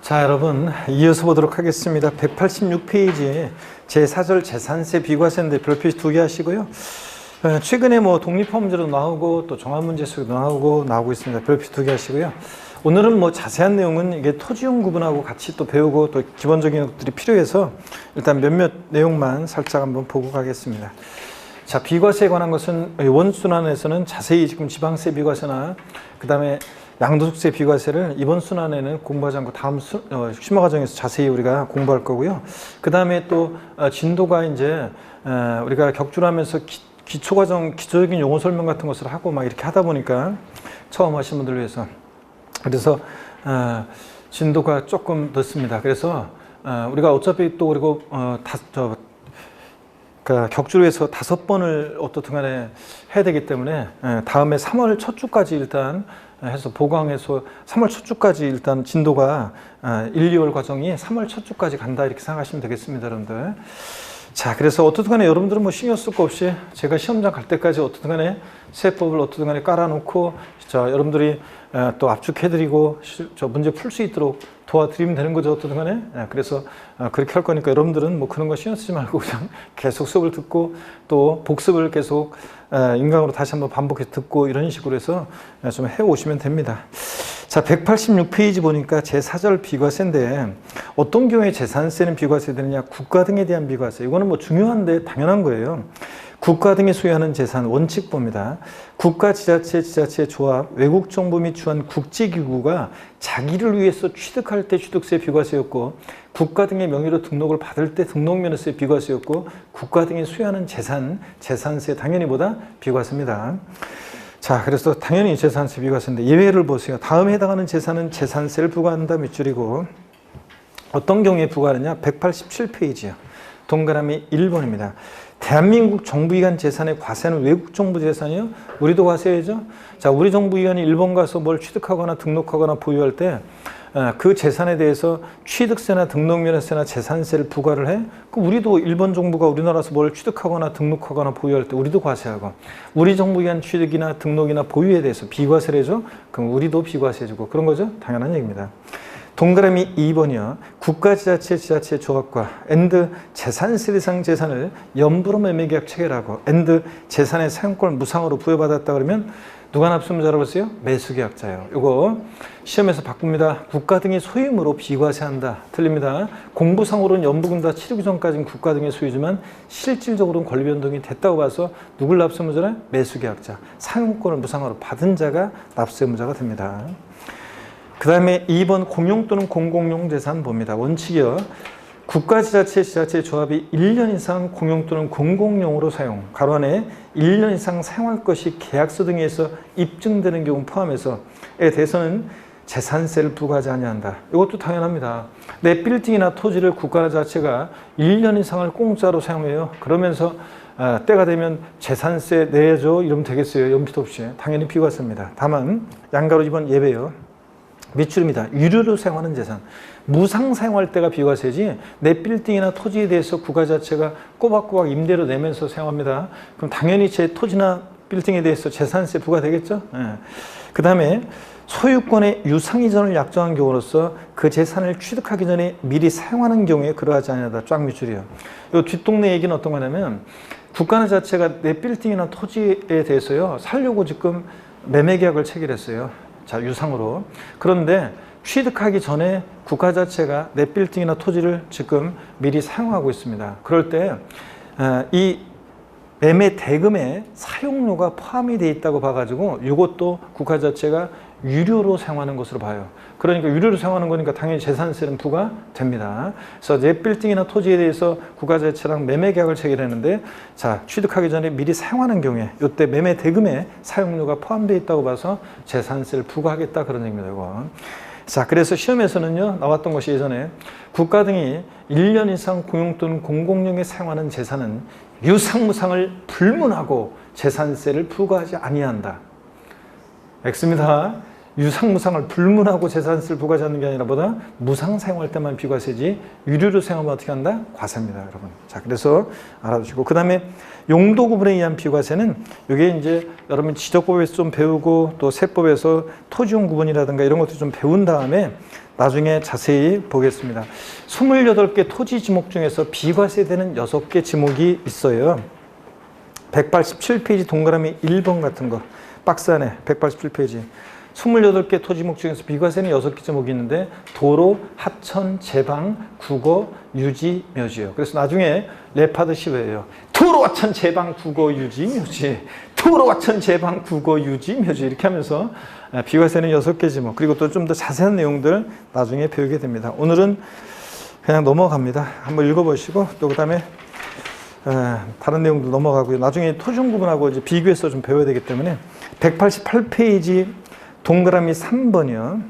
자, 여러분 이어서 보도록 하겠습니다. 186페이지 제4절 재산세 비과세인데 별표시 2개 하시고요. 최근에 뭐 독립화문제도 나오고 또 종합문제수도 나오고 있습니다. 별표시 2개 하시고요. 오늘은 뭐 자세한 내용은 이게 토지용 구분하고 같이 또 배우고 또 기본적인 것들이 필요해서 일단 몇몇 내용만 살짝 한번 보고 가겠습니다. 자, 비과세에 관한 것은 원순환에서는 자세히 지금 지방세 비과세나 그 다음에 양도소득세 비과세를 이번 순환에는 공부하지 않고 다음 심화 과정에서 자세히 우리가 공부할 거고요. 그 다음에 또 진도가 이제 우리가 격주를 하면서 기초과정 기초적인 용어 설명 같은 것을 하고 막 이렇게 하다 보니까 처음 하신 분들을 위해서 그래서 진도가 조금 늦습니다. 그래서 우리가 어차피 또 그리고 그러니까 격주로 해서 5번을 어떻든 간에 해야 되기 때문에 다음에 3월 첫 주까지 일단 해서 보강해서 3월 첫 주까지 일단 진도가 1, 2월 과정이 3월 첫 주까지 간다 이렇게 생각하시면 되겠습니다, 여러분들. 자, 그래서 어떻든 간에 여러분들은 뭐 신경 쓸 거 없이 제가 시험장 갈 때까지 어떻든 간에 세법을 어떻든 간에 깔아놓고 자, 여러분들이 또 압축해드리고 저 문제 풀 수 있도록 도와드리면 되는 거죠, 어떻든 간에. 그래서 그렇게 할 거니까 여러분들은 뭐 그런 거 신경 쓰지 말고 그냥 계속 수업을 듣고 또 복습을 계속 인강으로 다시 한번 반복해서 듣고 이런 식으로 해서 좀 해오시면 됩니다. 자, 186페이지 보니까 제4절 비과세인데 어떤 경우에 재산세는 비과세 되느냐, 국가 등에 대한 비과세. 이거는 뭐 중요한데 당연한 거예요. 국가 등이 소유하는 재산 원칙법입니다. 국가, 지자체, 지자체, 조합, 외국 정부 및 주한 국제기구가 자기를 위해서 취득할 때 취득세 비과세였고 국가 등의 명의로 등록을 받을 때 등록면허세 비과세였고 국가 등이 소유하는 재산, 재산세 당연히 보다 비과세입니다. 자, 그래서 당연히 재산세 비과세인데 예외를 보세요. 다음에 해당하는 재산은 재산세를 부과한다 밑줄이고 어떤 경우에 부과하느냐 187페이지요. 동그라미 1번입니다. 대한민국 정부기관 재산의 과세는 외국 정부 재산이요? 우리도 과세해야죠. 자, 우리 정부기관이 일본 가서 뭘 취득하거나 등록하거나 보유할 때 그 재산에 대해서 취득세나 등록면허세나 재산세를 부과를 해? 그럼 우리도 일본 정부가 우리나라에서 뭘 취득하거나 등록하거나 보유할 때 우리도 과세하고 우리 정부기관 취득이나 등록이나 보유에 대해서 비과세를 해줘? 그럼 우리도 비과세해주고 그런 거죠? 당연한 얘기입니다. 동그라미 2번이요. 국가, 지자체, 지자체 조합과 and 재산세 대상 재산을 연부로 매매계약 체결하고 and 재산의 사용권을 무상으로 부여받았다 그러면 누가 납세의무자라고 그랬어요? 매수계약자예요. 이거 시험에서 바꿉니다. 국가 등의 소유물로 비과세한다. 틀립니다. 공부상으로는 연부금 다 치르기 전까지는 국가 등의 소유지만 실질적으로는 권리 변동이 됐다고 봐서 누굴 납세의무자래? 매수계약자. 사용권을 무상으로 받은 자가 납세의무자가 됩니다. 그 다음에 2번 공용 또는 공공용 재산 봅니다. 원칙이요. 국가, 지자체, 지자체 조합이 1년 이상 공용 또는 공공용으로 사용, 가로 안에 1년 이상 사용할 것이 계약서 등에 서 입증되는 경우 포함해서에 대해서는 재산세를 부과하지 아니한다. 이것도 당연합니다. 내 빌딩이나 토지를 국가나 자체가 1년 이상을 공짜로 사용해요. 그러면서 때가 되면 재산세 내줘 이러면 되겠어요. 연필 없이. 당연히 비과세입니다. 다만 양가로 2번 예외요. 밑줄입니다. 유료로 사용하는 재산. 무상 사용할 때가 비과세지 내 빌딩이나 토지에 대해서 국가 자체가 꼬박꼬박 임대료 내면서 사용합니다. 그럼 당연히 제 토지나 빌딩에 대해서 재산세 부과되겠죠? 그 다음에 소유권의 유상 이전을 약정한 경우로서 그 재산을 취득하기 전에 미리 사용하는 경우에 그러하지 아니하다. 쫙 밑줄이요. 이 뒷동네 얘기는 어떤 거냐면 국가나 자체가 내 빌딩이나 토지에 대해서요 살려고 지금 매매계약을 체결했어요. 자, 유상으로. 그런데 취득하기 전에 국가 자체가 내 빌딩이나 토지를 지금 미리 사용하고 있습니다. 그럴 때 이 매매 대금에 사용료가 포함이 되어 있다고 봐가지고 이것도 국가 자체가 유료로 사용하는 것으로 봐요. 그러니까 유료로 사용하는 거니까 당연히 재산세는 부과됩니다. 그래서 내 빌딩이나 토지에 대해서 국가 자체랑 매매 계약을 체결했는데 자, 취득하기 전에 미리 사용하는 경우에 이때 매매 대금에 사용료가 포함되어 있다고 봐서 재산세를 부과하겠다 그런 얘기입니다. 이거. 자, 그래서 시험에서는요 나왔던 것이 예전에 국가 등이 1년 이상 공용 또는 공공용에 사용하는 재산은 유상무상을 불문하고 재산세를 부과하지 아니한다. X입니다. 유상무상을 불문하고 재산세를 부과하지 않는 게 아니라 보다 무상 사용할 때만 비과세지 유료로 사용하면 어떻게 한다? 과세입니다, 여러분. 자, 그래서 알아두시고 그 다음에 용도 구분에 의한 비과세는 이게 이제 여러분 지적법에서 좀 배우고 또 세법에서 토지용 구분이라든가 이런 것도 좀 배운 다음에 나중에 자세히 보겠습니다. 28개 토지 지목 중에서 비과세되는 6개 지목이 있어요. 187페이지 동그라미 1번 같은 거 박스 안에 187페이지 28개 토지목 중에서 비과세는 6개 지목이 있는데 도로, 하천, 제방, 국어, 유지, 묘지요. 그래서 나중에 랩하듯이 왜요? 도로, 하천, 제방, 국어, 유지, 묘지. 도로, 하천, 제방, 국어, 유지, 묘지 이렇게 하면서 비과세는 6개 지목 그리고 또 좀 더 자세한 내용들 나중에 배우게 됩니다. 오늘은 그냥 넘어갑니다. 한번 읽어보시고 또 그 다음에 다른 내용도 넘어가고요. 나중에 토지용 구분하고 이제 비교해서 좀 배워야 되기 때문에 188페이지 동그라미 3번이요.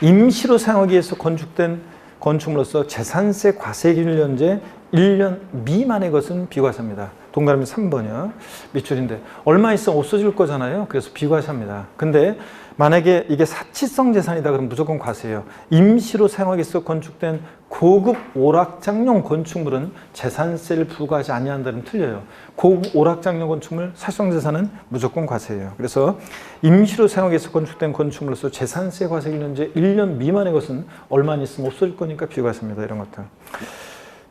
임시로 사용하기 위해서 건축된 건축물로서 재산세 과세 기준일 현재 1년 미만의 것은 비과세입니다. 동그라미 3번이요. 밑줄인데 얼마 있으면 없어질 거잖아요. 그래서 비과세입니다. 근데 만약에 이게 사치성 재산이다 그러면 무조건 과세예요. 임시로 사용하기 위해서 건축된 고급 오락장용 건축물은 재산세를 부과하지 아니한다면 틀려요. 고급 오락장용 건축물 사치성 재산은 무조건 과세예요. 그래서 임시로 사용하기 위해서 건축된 건축물로서 재산세 과세 기준제 1년 미만의 것은 얼마 있으면 없어질 거니까 비과세입니다. 이런 것들.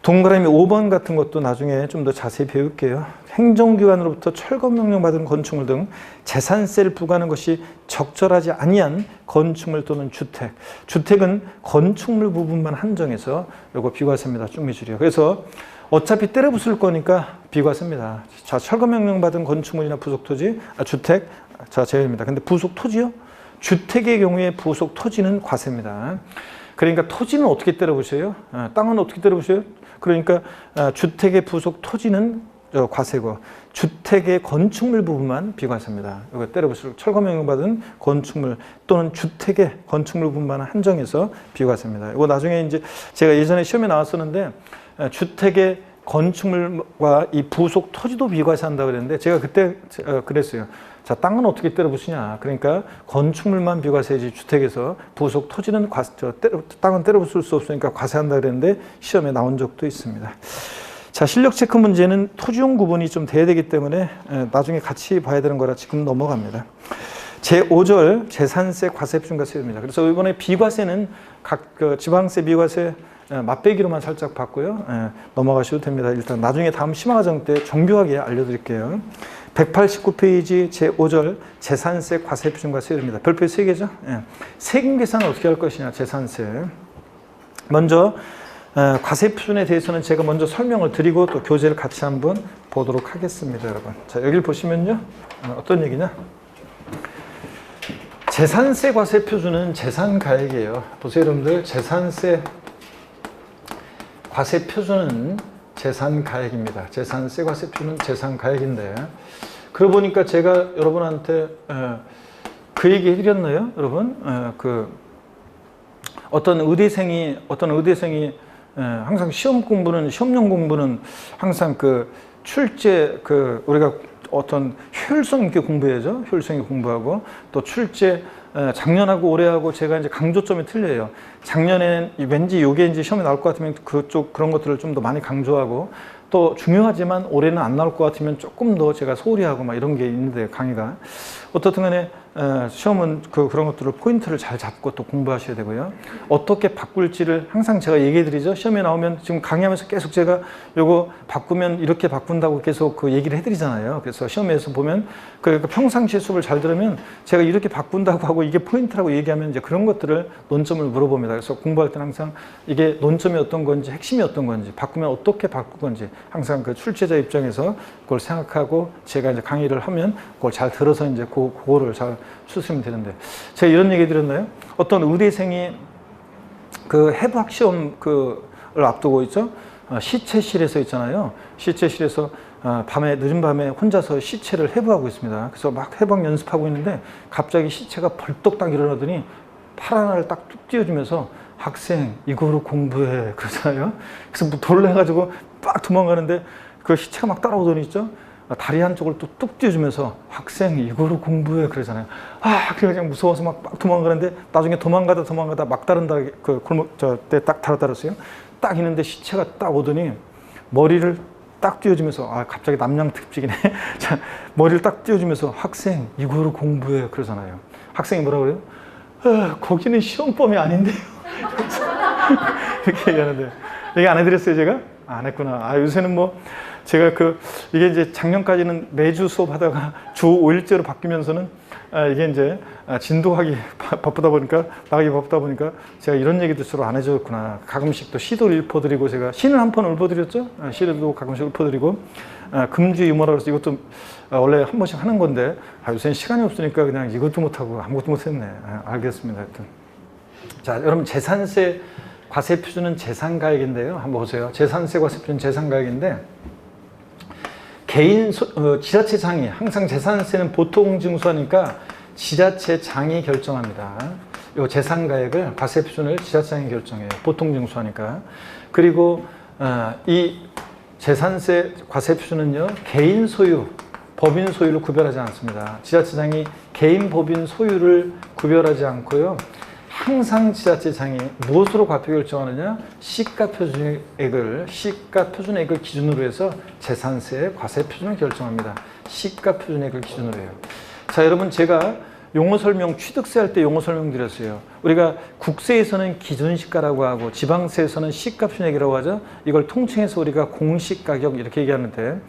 동그라미 5번 같은 것도 나중에 좀 더 자세히 배울게요. 행정기관으로부터 철거명령 받은 건축물 등 재산세를 부과하는 것이 적절하지 아니한 건축물 또는 주택. 주택은 건축물 부분만 한정해서 이거 비과세입니다. 쭉미줄이요. 그래서 어차피 때려 부술 거니까 비과세입니다. 자, 철거명령 받은 건축물이나 부속토지, 주택, 자, 제외입니다. 근데 부속토지요? 주택의 경우에 부속토지는 과세입니다. 그러니까 토지는 어떻게 때려 부셔요? 땅은 어떻게 때려 부셔요? 그러니까 주택의 부속 토지는 과세고 주택의 건축물 부분만 비과세입니다. 이거 때려부술 철거명령 받은 건축물 또는 주택의 건축물 부분만 한정해서 비과세입니다. 이거 나중에 이제 제가 예전에 시험에 나왔었는데 주택의 건축물과 이 부속 토지도 비과세한다 그랬는데 제가 그때 그랬어요. 자, 땅은 어떻게 때려 부수냐? 그러니까 건축물만 비과세지 주택에서 부속 토지는 땅은 때려 부술 수 없으니까 과세한다 그랬는데 시험에 나온 적도 있습니다. 자, 실력 체크 문제는 토지용 구분이 좀 돼야 되기 때문에 나중에 같이 봐야 되는 거라 지금 넘어갑니다. 제5절 재산세 과세 표준과 세율입니다. 그래서 이번에 비과세는 각 지방세 비과세 맛배기로만 살짝 봤고요. 넘어가셔도 됩니다. 일단 나중에 다음 심화과정 때 정교하게 알려드릴게요. 189페이지 제5절 재산세 과세 표준과 세율입니다. 별표 3개죠. 세금 계산을 어떻게 할 것이냐. 재산세. 먼저 과세 표준에 대해서는 제가 먼저 설명을 드리고 또 교재를 같이 한번 보도록 하겠습니다. 여러분. 자, 여기를 보시면요. 어떤 얘기냐. 재산세 과세 표준은 재산가액이에요. 보세요 여러분들. 재산세 과세 표준은 재산가액입니다. 재산세 과세 표준은 재산가액인데 그러고 보니까 제가 여러분한테 그 얘기 해드렸나요? 여러분 어떤 의대생이 항상 시험용 공부는 항상 출제 우리가 어떤 효율성 있게 공부해야죠. 효율성 있게 공부하고 또 출제 작년하고 올해하고 제가 이제 강조점이 틀려요. 작년에는 왠지 요게 이제 시험에 나올 것 같으면 그런 것들을 좀 더 많이 강조하고 또 중요하지만 올해는 안 나올 것 같으면 조금 더 제가 소홀히 하고 막 이런 게 있는데 강의가 어떻든 간에 시험은 그런 것들을 포인트를 잘 잡고 또 공부하셔야 되고요. 어떻게 바꿀지를 항상 제가 얘기해 드리죠. 시험에 나오면 지금 강의하면서 계속 제가 요거 바꾸면 이렇게 바꾼다고 계속 얘기를 해 드리잖아요. 그래서 시험에서 보면 평상시에 수업을 잘 들으면 제가 이렇게 바꾼다고 하고 이게 포인트라고 얘기하면 이제 그런 것들을 논점을 물어봅니다. 그래서 공부할 때는 항상 이게 논점이 어떤 건지 핵심이 어떤 건지 바꾸면 어떻게 바꿀 건지 항상 출제자 입장에서 그걸 생각하고 제가 이제 강의를 하면 그걸 잘 들어서 이제 그거를 잘 쓰시면 되는데 제가 이런 얘기 드렸나요? 어떤 의대생이 해부학 시험을 앞두고 있죠. 시체실에서 있잖아요. 시체실에서 늦은 밤에 혼자서 시체를 해부하고 있습니다. 그래서 막 해부학 연습하고 있는데 갑자기 시체가 벌떡 딱 일어나더니 팔 하나를 딱 뚝 띄워주면서 학생 이거로 공부해 그러잖아요. 그래서 놀래가지고 막 도망가는데 그 시체가 막 따라오더니 있죠. 다리 한쪽을 또 뚝 띄워주면서 학생 이거로 공부해 그러잖아요. 그래 그냥 무서워서 막 도망가는데 나중에 도망가다 막다른다 그 골목 저때 딱 달았어요. 딱 있는데 시체가 딱 오더니 머리를 딱 띄워주면서 갑자기 남양특집이네. 자, 머리를 딱 띄워주면서 학생 이거로 공부해 그러잖아요. 학생이 뭐라 그래요? 거기는 시험범이 아닌데요. 이렇게 얘기하는데 얘기 안 해드렸어요 제가? 안 했구나. 요새는 뭐 제가 이게 이제 작년까지는 매주 수업하다가 주 5일째로 바뀌면서는 이게 이제 진도하기 바쁘다 보니까 나가기 바쁘다 보니까 제가 이런 얘기도 주로 안 해줬구나. 가끔씩 또 시도를 읊어드리고 제가 시는 한 번 읊어드렸죠. 시도 가끔씩 읊어드리고 금주 유머라고 해서 이것도 원래 한 번씩 하는 건데 요새는 시간이 없으니까 그냥 이것도 못하고 아무것도 못했네. 알겠습니다. 하여튼. 자, 여러분 재산세 과세 표준은 재산가액인데요. 한번 보세요. 재산세 과세 표준 재산가액인데 지자체장이 항상 재산세는 보통 징수하니까 지자체장이 결정합니다. 이 재산가액을 과세 표준을 지자체장이 결정해요. 보통 징수하니까. 그리고 이 재산세 과세 표준은요 개인 소유, 법인 소유를 구별하지 않습니다. 지자체장이 개인 법인 소유를 구별하지 않고요. 항상 지자체장이 무엇으로 과표 결정하느냐? 시가표준액을 기준으로 해서 재산세 과세 표준을 결정합니다. 시가표준액을 기준으로 해요. 자, 여러분 제가 용어 설명 취득세 할 때 용어 설명 드렸어요. 우리가 국세에서는 기준시가라고 하고 지방세에서는 시가표준액이라고 하죠. 이걸 통칭해서 우리가 공시가격 이렇게 얘기하는데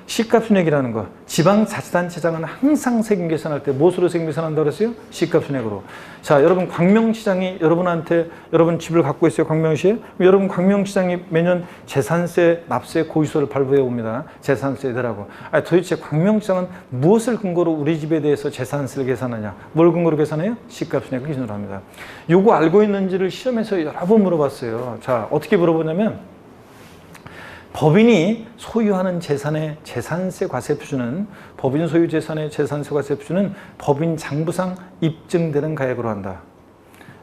시가표준액이라는 거, 지방자치단체장은 항상 세금 계산할 때 무엇으로 세금 계산한다고 그랬어요? 시가표준액으로. 자, 여러분 광명시장이 여러분한테 여러분 집을 갖고 있어요. 광명시에. 여러분 광명시장이 매년 재산세, 납세 고지서를 발부해 옵니다. 재산세 내라고. 도대체 광명시장은 무엇을 근거로 우리 집에 대해서 재산세를 계산하냐? 뭘 근거로 계산해요? 시가표준액을 기준으로 합니다. 요거 알고 있는지를 시험에서 여러 번 물어봤어요. 자, 어떻게 물어보냐면 법인이 소유하는 재산의 재산세 과세 표준은 법인 소유 재산의 재산세 과세 표준은 법인 장부상 입증되는 가액으로 한다.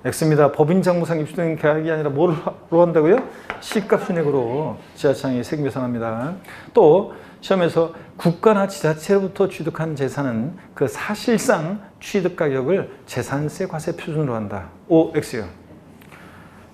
X입니다. 법인 장부상 입증되는 가액이 아니라 뭐로 한다고요? 시가표준액으로 지자체장이 세금 계산합니다. 또 시험에서 국가나 지자체로부터 취득한 재산은 그 사실상 취득 가격을 재산세 과세 표준으로 한다. O, X요.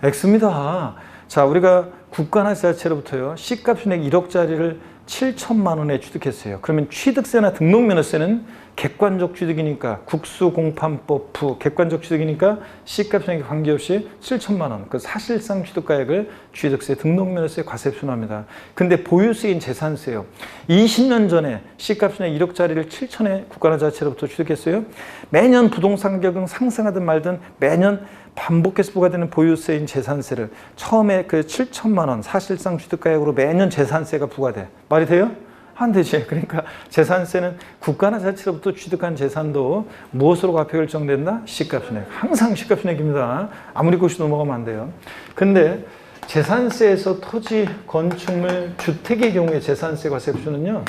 X입니다. 자, 우리가 국가나 지자체로부터요 시가표준액 1억짜리를 7천만 원에 취득했어요. 그러면 취득세나 등록면허세는 객관적 취득이니까 국수공판법 부 객관적 취득이니까 시가표준액에 관계없이 7천만 원 그 사실상 취득가액을 취득세, 등록면허세 과세 표준합니다. 근데 보유세인 재산세요. 20년 전에 시가표준액 1억짜리를 7천에 국가나 지자체로부터 취득했어요. 매년 부동산 가격은 상승하든 말든 매년 반복해서 부과되는 보유세인 재산세를 처음에 그 7천만 원 사실상 취득가액으로 매년 재산세가 부과돼. 말이 돼요? 안 되지. 그러니까 재산세는 국가나 지자체로부터 취득한 재산도 무엇으로 과표 결정된다? 시가표준액. 항상 시가표준액입니다. 아무리 곳이 넘어가면 안 돼요. 근데 재산세에서 토지, 건축물, 주택의 경우에 재산세 과세 표준은요.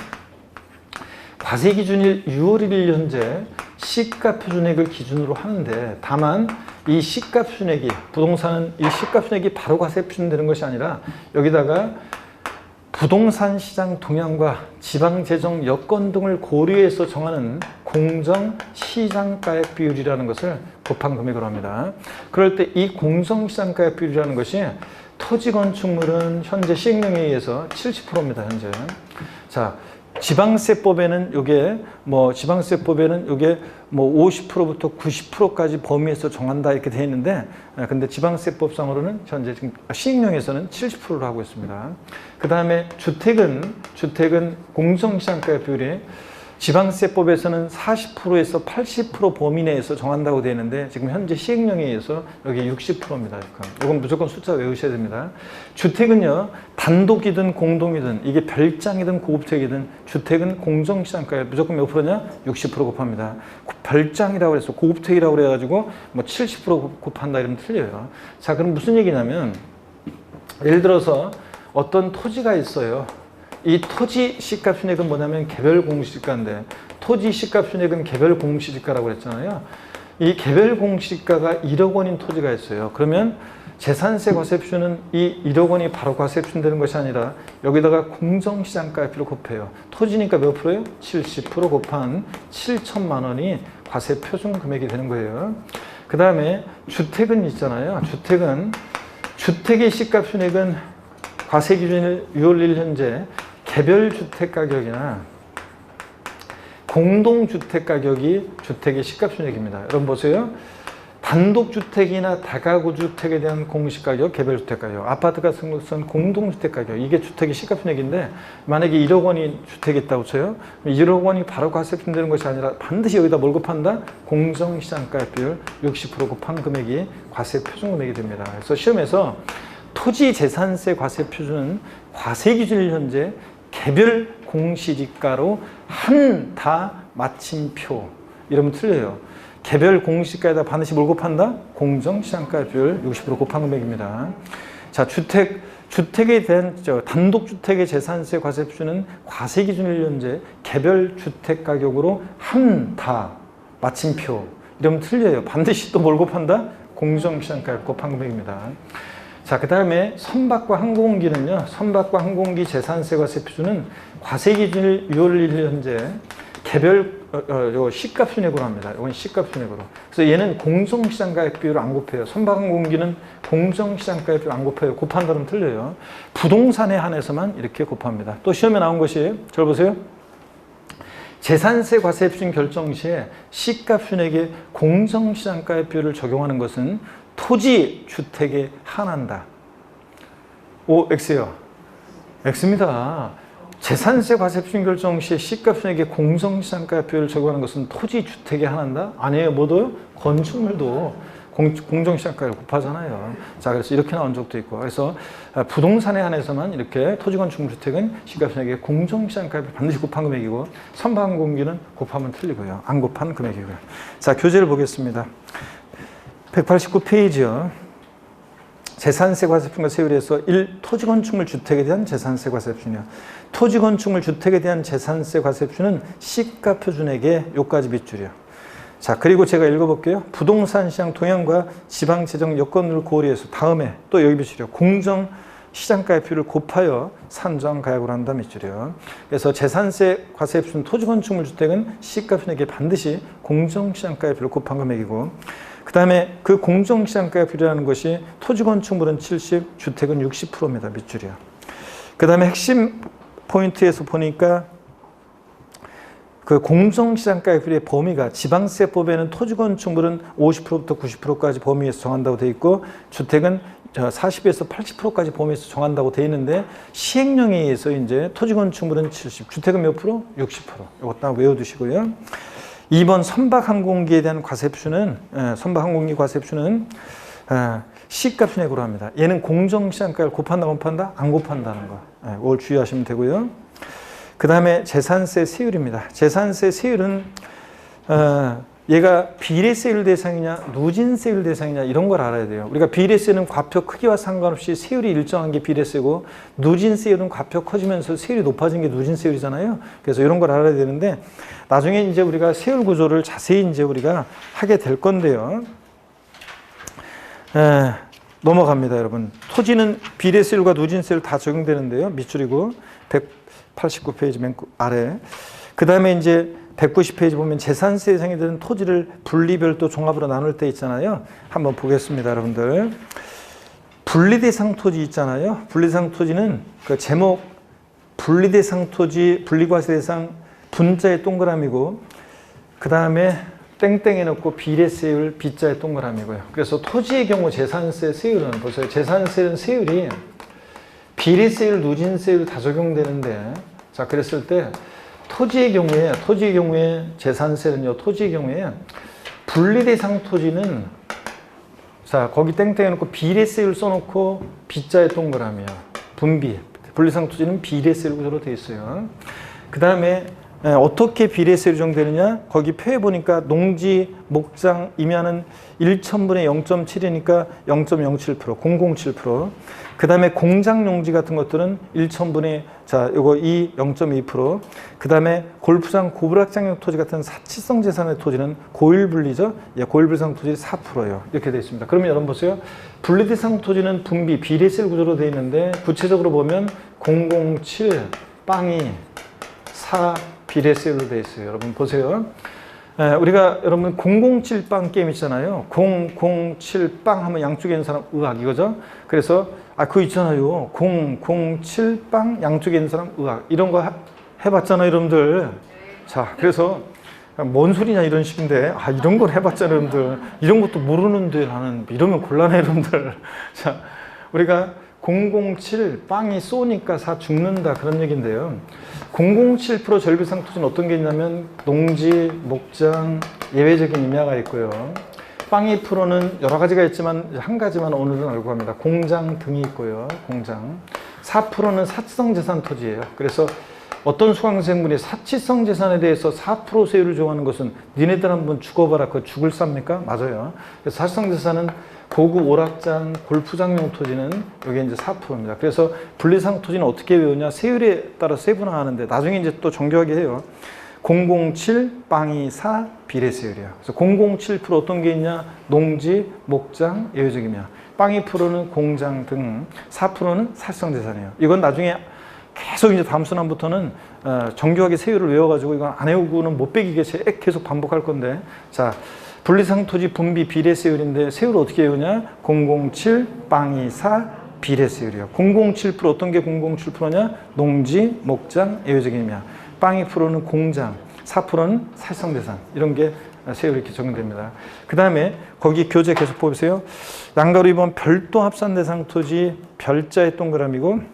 과세 기준일 6월 1일 현재 시가표준액을 기준으로 하는데 다만 이 시가표준액이 부동산은 이 시가표준액이 바로 과세 표준되는 것이 아니라 여기다가 부동산 시장 동향과 지방재정 여건 등을 고려해서 정하는 공정시장가액 비율이라는 것을 곱한 금액으로 합니다. 그럴 때 이 공정시장가액 비율이라는 것이 토지 건축물은 현재 시행령에 의해서 70%입니다. 현재. 자, 지방세법에는 이게 뭐 50%부터 90%까지 범위에서 정한다 이렇게 되어 있는데 근데 지방세법상으로는 현재 지금 시행령에서는 70%로 하고 있습니다. 그 다음에 주택은 공정시장가액 비율이 지방세법에서는 40%에서 80% 범위 내에서 정한다고 되어 있는데 지금 현재 시행령에 의해서 여기 60%입니다. 이건 무조건 숫자 외우셔야 됩니다. 주택은요 단독이든 공동이든 이게 별장이든 고급택이든 주택은 공정시장가액 무조건 몇 프로냐? 60% 곱합니다. 별장이라고 해서 고급택이라고 그래가지고 뭐 70% 곱한다 이러면 틀려요. 자, 그럼 무슨 얘기냐면 예를 들어서 어떤 토지가 있어요. 이 토지 시가표준액은 뭐냐면 개별 공시지가인데 토지 시가표준액은 개별 공시지가라고 했잖아요. 이 개별 공시지가가 1억 원인 토지가 있어요. 그러면 재산세 과세표준은 이 1억 원이 바로 과세표준되는 것이 아니라 여기다가 공정시장가액비를 곱해요. 토지니까 몇 프로예요? 70% 곱한 7천만 원이 과세표준 금액이 되는 거예요. 그 다음에 주택은 있잖아요. 주택의 시가순액은 과세기준 6월 1일 현재 개별주택가격이나 공동주택가격이 주택의 시가순액입니다. 여러분 보세요. 단독주택이나 다가구주택에 대한 공시가격, 개별주택가격, 아파트 같은 것은 공동주택가격, 이게 주택의 시가순액인데 만약에 1억 원이 주택이 있다고 쳐요. 1억 원이 바로 과세표준되는 것이 아니라 반드시 여기다 뭘 곱한다? 공정시장가액비율 60% 곱한 금액이 과세표준 금액이 됩니다. 그래서 시험에서 토지재산세 과세표준은 과세기준일 현재 개별 공시지가로 한다 마침표 이러면 틀려요. 개별 공시가에다 반드시 뭘 곱한다? 공정시장가율 60% 곱한 금액입니다. 자, 주택에 대한 단독주택의 재산세 과세표준은 과세기준일 현재 개별 주택 가격으로 한다 마침표 이러면 틀려요. 반드시 또 뭘 곱한다? 공정시장가율 곱한 금액입니다. 자, 그 다음에 선박과 항공기는요. 선박과 항공기 재산세 과세표준은 과세기준일 6월 1일 현재 개별 시가순액으로 합니다. 이건 시가순액으로. 그래서 얘는 공정시장가액비율을 안 곱해요. 선박항공기는 공정시장가액비율을 안 곱해요. 곱한다면 틀려요. 부동산에 한해서만 이렇게 곱합니다. 또 시험에 나온 것이 잘 보세요. 재산세 과세표준 결정 시에 시가순액에 공정시장가액비율을 적용하는 것은 토지 주택에 한한다. 오, X요. X입니다. 재산세 과세표준 결정 시 시가순액에 공정시장가액비율을 적용하는 것은 토지 주택에 한한다? 아니에요. 뭐도요? 건축물도 공정시장가를 곱하잖아요. 자, 그래서 이렇게 나온 적도 있고. 그래서 부동산에 한해서만 이렇게 토지건축물주택은 시가순액에 공정시장가를 반드시 곱한 금액이고 선박항공기는 곱하면 틀리고요. 안 곱한 금액이고요. 자, 교재를 보겠습니다. 189페이지요. 재산세 과세표준과 세율에서 1. 토지건축물 주택에 대한 재산세 과세표준이요. 토지건축물 주택에 대한 재산세 과세표준은 시가표준액의 요까지 밑줄이요. 자, 그리고 제가 읽어볼게요. 부동산 시장 동향과 지방재정 여건을 고려해서 다음에 또 여기 밑줄이요. 공정시장가액비율을 곱하여 산정가액으로 한다 밑줄이요. 그래서 재산세 과세표준 토지건축물 주택은 시가표준액에 반드시 공정시장가액비율을 곱한 금액이고 그 다음에 그 공정시장가액비율이라는 것이 토지건축물은 70, 주택은 60%입니다. 밑줄이요. 그 다음에 핵심 포인트에서 보니까 그 공정시장가액비율의 범위가 지방세법에는 토지건축물은 50%부터 90%까지 범위에서 정한다고 되어 있고 주택은 40에서 80%까지 범위에서 정한다고 되어 있는데 시행령에 의해서 이제 토지건축물은 70, 주택은 몇 프로? 60%. 이것 다 외워두시고요. 2번 선박항공기에 대한 과세표준은 선박항공기 과세표준은 시가표준액으로 합니다. 얘는 공정시장가를 곱한다 곱한다? 안 곱한다는 거. 이걸 주의하시면 되고요. 그 다음에 재산세 세율입니다. 재산세 세율은 얘가 비례세율 대상이냐 누진세율 대상이냐 이런 걸 알아야 돼요. 우리가 비례세는 과표 크기와 상관없이 세율이 일정한 게 비례세고 누진세율은 과표 커지면서 세율이 높아진 게 누진세율이잖아요. 그래서 이런 걸 알아야 되는데 나중에 이제 우리가 세율 구조를 자세히 이제 우리가 하게 될 건데요. 넘어갑니다, 여러분. 토지는 비례세율과 누진세율 다 적용되는데요. 밑줄이고 189페이지 맨 아래. 그 다음에 이제 190페이지 보면 재산세 대상이 되는 토지를 분리별도 종합으로 나눌 때 있잖아요. 한번 보겠습니다, 여러분들. 분리대상 토지 있잖아요. 분리대상 토지는 그 제목 분리대상 토지, 분리과세 대상 분자의 동그라미고 그 다음에 땡땡 해놓고 비례세율 B자의 동그라미고요. 그래서 토지의 경우 재산세 세율은 보세요. 재산세는 세율이 비례세율, 누진세율 다 적용되는데 자 그랬을 때 토지의 경우에 재산세는요. 토지의 경우에 분리대상 토지는 자 거기 땡땡 해놓고 비례세율 써놓고 B자의 동그라미야. 분비. 분리대상 토지는 비례세율 구조로 되어 있어요. 그 다음에 어떻게 비례세율이 정되느냐? 거기 표에 보니까 농지, 목장, 임야는 1,000분의 0.7이니까 0.07%, 007%. 그 다음에 공장 용지 같은 것들은 1,000분의, 자, 요거 0.2%. 그 다음에 골프장, 고부락장용 토지 같은 사치성 재산의 토지는 고일분리죠? 예, 고일분리상 토지 4%예요. 이렇게 되어 있습니다. 그러면 여러분 보세요. 분리대상 토지는 분비, 비례세율 구조로 되어 있는데 구체적으로 보면 007 빵이 4 비례세율로 되어 있어요. 여러분 보세요. 우리가 여러분 007 빵 게임 있잖아요. 007 빵 하면 양쪽에 있는 사람 의학 이거죠. 그래서 그거 있잖아요. 007 빵 양쪽에 있는 사람 의학 이런 거 해봤잖아요, 여러분들. 자, 그래서 뭔 소리냐 이런 식인데 이런 걸 해봤잖아요, 여러분들. 이런 것도 모르는데 나는 이러면 곤란해, 여러분들. 자, 우리가 007 빵이 쏘니까 4 죽는다 그런 얘기인데요. 007% 절비상 토지는 어떤 게 있냐면 농지, 목장, 예외적인 임야가 있고요. 빵이 프로는 여러 가지가 있지만 한 가지만 오늘은 알고 갑니다. 공장 등이 있고요. 공장. 4%는 사치성 재산 토지예요. 그래서 어떤 수강생분이 사치성 재산에 대해서 4% 세율을 정하는 것은 니네들 한번 죽어봐라. 그거 죽을 쌉니까? 맞아요. 그래서 사치성 재산은 고급 오락장, 골프장용 토지는 여기 이제 4%입니다. 그래서 분리상 토지는 어떻게 외우냐? 세율에 따라 세분화하는데 나중에 이제 또 정교하게 해요. 007 빵이 4 비례세율이야. 그래서 007% 어떤 게 있냐? 농지, 목장, 예외적이며 빵이 프로는 공장 등 4%는 사치성 재산이에요. 이건 나중에 계속 이제 다음 순환부터는 정교하게 세율을 외워가지고 이건 안 외우고는 못 빼기게 계속 반복할 건데 자. 분리상 토지 분비 비례세율인데 세율을 어떻게 외우냐? 007 빵이 4 비례세율이요. 007% 어떤 게 007%냐? 농지, 목장, 예외적인 임야. 빵이 프로는 공장, 4%는 사치성 재산. 이런 게 세율이 이렇게 적용됩니다. 그 다음에 거기 교재 계속 보세요. 양가로 2번 별도 합산 대상 토지 별자의 동그라미고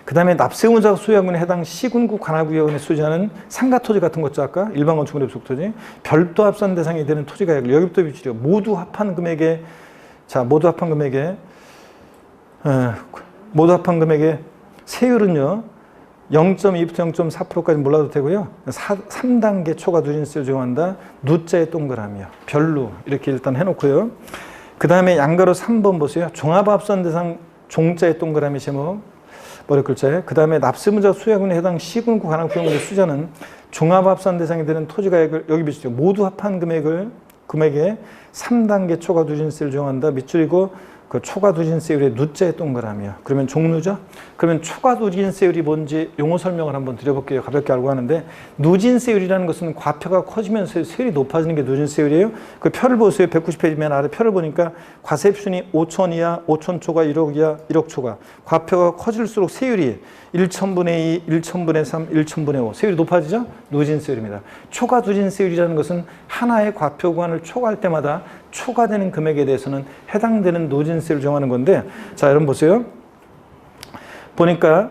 그 다음에 납세의무자가 소유하고는 해당 시군구 관할구역에 소지하는 상가토지 같은 것죠. 아까 일반 건축물의 속토지 별도 합산 대상이 되는 토지가 여기부터 비추려 모두 합한 금액의 자 모두 합한 금액의 세율은요 0.2부터 0.4%까지 몰라도 되고요. 3단계 초과 누진세를 적용한다. 누자의 동그라미요. 별로 이렇게 일단 해놓고요. 그 다음에 양가로 3번 보세요. 종합합산 대상 종자의 동그라미 제목 머리 글자에 그 다음에 납세의무자 소유하고는 해당 시군구 관할구역의 수자는 종합합산 대상이 되는 토지가액을 여기 비추죠. 모두 합한 금액에 3단계 초과 누진세를 적용한다. 밑줄이고 그 초과 누진세율의 누자의 동그라미요. 그러면 종누죠? 그러면 초과 누진세율이 뭔지 용어 설명을 한번 드려볼게요. 가볍게 알고 하는데 누진세율이라는 것은 과표가 커지면서 세율이 높아지는 게 누진세율이에요. 그 표를 보세요. 190페이지 맨 아래 표를 보니까 과세표준이 5천 이하, 5천 초과, 1억 이하, 1억 초과. 과표가 커질수록 세율이 1,000분의 2, 1,000분의 3, 1,000분의 5. 세율이 높아지죠? 누진세율입니다. 초과 누진세율이라는 것은 하나의 과표 구간을 초과할 때마다 초과되는 금액에 대해서는 해당되는 누진세율을 정하는 건데 자 여러분 보세요. 보니까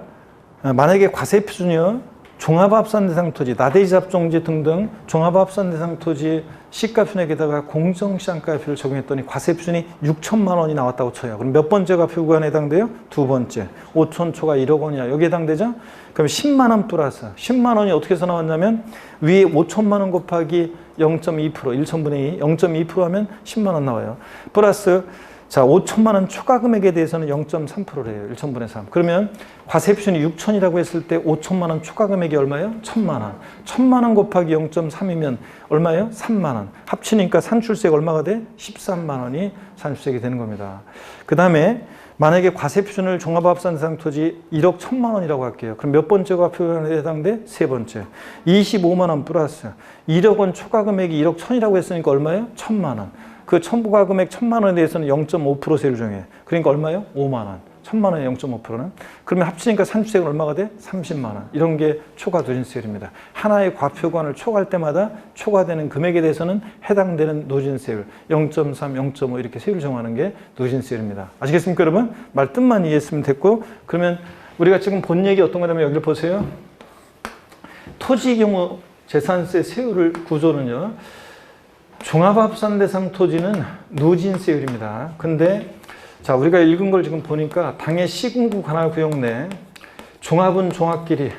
만약에 과세표준이요. 종합합산 대상 토지, 나대지 잡종지 등등 종합합산 대상 토지 시가표준액에다가 공정시장가표를 적용했더니 과세표준이 6천만 원이 나왔다고 쳐요. 그럼 몇 번째 과표 구간에 해당돼요? 두 번째. 5천 초과 1억 원이야. 여기에 해당되죠? 그럼 10만 원 플러스 10만 원이 어떻게 해서 나왔냐면 위에 5천만 원 곱하기 0.2% 1,000분의 2 0.2% 하면 10만 원 나와요. 플러스 자 5천만 원 초과 금액에 대해서는 0.3%래요. 1,000분의 3. 그러면 과세표준이 6천이라고 했을 때 5천만 원 초과 금액이 얼마예요? 1,000만 원. 1,000만 원 곱하기 0.3이면 얼마예요? 3만 원. 합치니까 산출세가 얼마가 돼? 13만 원이 산출세가 되는 겁니다. 그 다음에 만약에 과세표준을 종합합산 대상 토지 1억 1,000만 원이라고 할게요. 그럼 몇 번째 과표에 해당돼? 세 번째. 25만 원 플러스 1억 원 초과 금액이 1억 1,000이라고 했으니까 얼마예요? 1,000만 원. 그 초과 금액 1,000만 원에 대해서는 0.5% 세율을 정해. 그러니까 얼마예요? 5만 원. 1,000만 원에 0.5%는? 그러면 합치니까 산출세가 얼마가 돼? 30만 원. 이런 게 초과 누진세율입니다. 하나의 과표관을 초과할 때마다 초과되는 금액에 대해서는 해당되는 누진세율 0.3, 0.5 이렇게 세율을 정하는 게 누진세율입니다. 아시겠습니까, 여러분? 말 뜻만 이해했으면 됐고 그러면 우리가 지금 본 얘기 어떤 거냐면 여기를 보세요. 토지 경우 재산세 세율을 구조는요. 종합합산 대상 토지는 누진세율입니다. 근데 자 우리가 읽은 걸 지금 보니까 당해 시군구 관할구역 내 종합은 종합끼리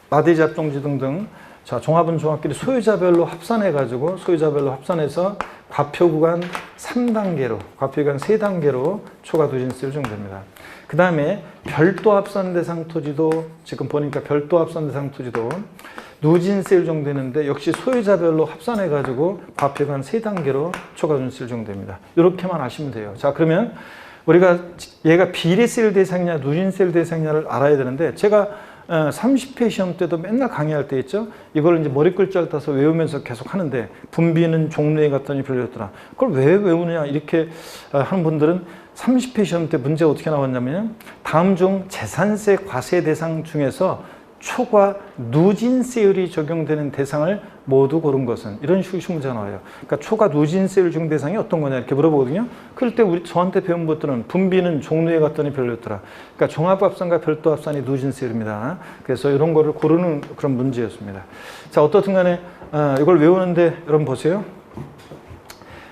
나대지 합종지 등등 자, 종합은 종합끼리 소유자별로 합산해서 과표 구간 3단계로, 과표 구간 3단계로 초과 누진세율 적용됩니다. 그 다음에 별도 합산 대상 토지도 지금 보니까 별도 합산 대상 토지도 누진세율 적용되는데 역시 소유자별로 합산해가지고 과표 구간 3단계로 초과 누진세율 적용됩니다. 이렇게만 아시면 돼요. 자, 그러면 우리가 얘가 비례세율 대상이냐 누진세율 대상이냐를 알아야 되는데 제가 30회 시험 때도 맨날 강의할 때 있죠. 이걸 이제 머리 글자를 따서 외우면서 계속 하는데 분비는 종류에 갔더니 별로였더라. 그걸 왜 외우느냐 이렇게 하는 분들은 30회 시험 때 문제가 어떻게 나왔냐면 다음 중 재산세 과세 대상 중에서 초과 누진세율이 적용되는 대상을 모두 고른 것은 이런 식으로 문제가 나와요. 그러니까 초과 누진세율 적용 대상이 어떤 거냐 이렇게 물어보거든요. 그럴 때 저한테 배운 것들은 분비는 종류에 갔더니 별로였더라. 그러니까 종합합산과 별도합산이 누진세율입니다. 그래서 이런 거를 고르는 그런 문제였습니다. 자, 어떻든 간에 이걸 외우는데 여러분 보세요.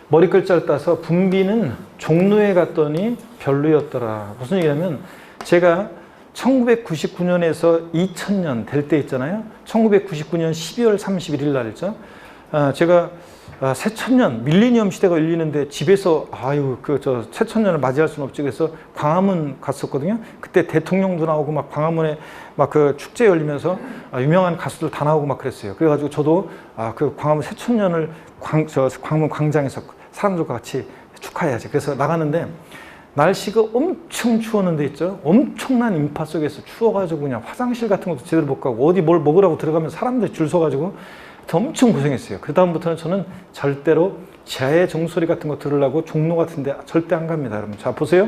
머리 글자를 따서 분비는 종류에 갔더니 별로였더라. 무슨 얘기냐면 제가 1999년에서 2000년 될 때 있잖아요. 1999년 12월 31일 날이죠. 제가 새천년 밀레니엄 시대가 열리는데 집에서 새천년을 맞이할 수는 없지 그래서 광화문 갔었거든요. 그때 대통령도 나오고 막 광화문에 막 그 축제 열리면서 유명한 가수들 다 나오고 막 그랬어요. 그래가지고 저도 그 광화문 새천년을 광화문 광장에서 사람들과 같이 축하해야지. 그래서 나갔는데 날씨가 엄청 추웠는데 있죠. 엄청난 인파 속에서 추워가지고 그냥 화장실 같은 것도 제대로 못 가고 어디 뭘 먹으라고 들어가면 사람들이 줄 서가지고 엄청 고생했어요. 그 다음부터는 저는 절대로 지하의 종소리 같은 거 들으려고 종로 같은 데 절대 안 갑니다. 여러분 자 보세요.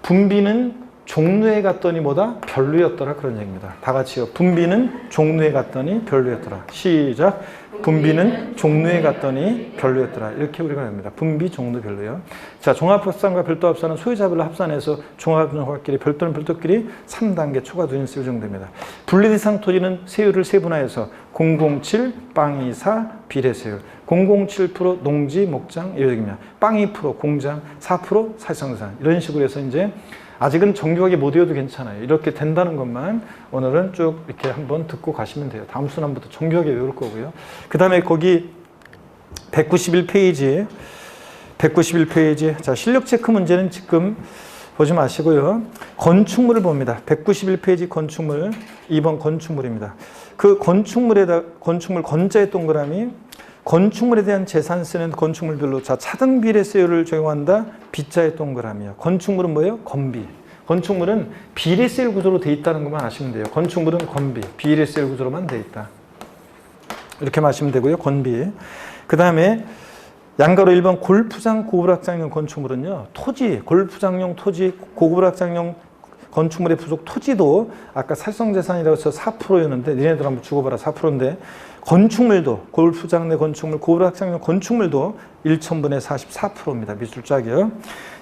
분비는 종로에 갔더니 뭐다? 별로였더라 그런 얘기입니다. 다 같이요. 분비는 종로에 갔더니 별로였더라. 시작. 분비는 종로에 갔더니 별로였더라. 이렇게 우리가 합니다. 분비, 종로, 별로요. 자, 종합합산과 별도합산은 소유자별로 합산해서 종합합산끼리 별도는 별도끼리 3단계 초과 누진세율 적용됩니다. 분리대상 토지는 세율을 세분화해서 007, 빵 24, 비례세율. 007% 농지, 목장, 이렇게입니다. 빵 2%, 공장, 4% 사실상자산. 이런 식으로 해서 이제 아직은 정교하게 못 외워도 괜찮아요. 이렇게 된다는 것만 오늘은 쭉 이렇게 한번 듣고 가시면 돼요. 다음 순환부터 정교하게 외울 거고요. 그 다음에 거기 191페이지 자, 실력 체크 문제는 지금 보지 마시고요. 건축물을 봅니다. 191페이지 건축물 2번 건축물입니다. 그 건축물 건자의 동그라미 건축물에 대한 재산세는 건축물별로 자 차등 비례세율을 적용한다. B자의 동그라미요. 건축물은 뭐예요? 건비. 건축물은 비례세율 구조로 돼 있다는 것만 아시면 돼요. 건축물은 건비, 비례세율 구조로만 돼 있다. 이렇게 마시면 되고요. 건비. 그 다음에 양가로 1번 골프장 고불확장용 건축물은요. 토지, 골프장용 토지, 고불확장용 건축물의 부속 토지도 아까 살성재산이라고 해서 4%였는데 니네들 한번 죽어봐라 4%인데 건축물도 골프장 내 건축물 고불확장용 건축물도 1,000분의 44%입니다. 미술자격.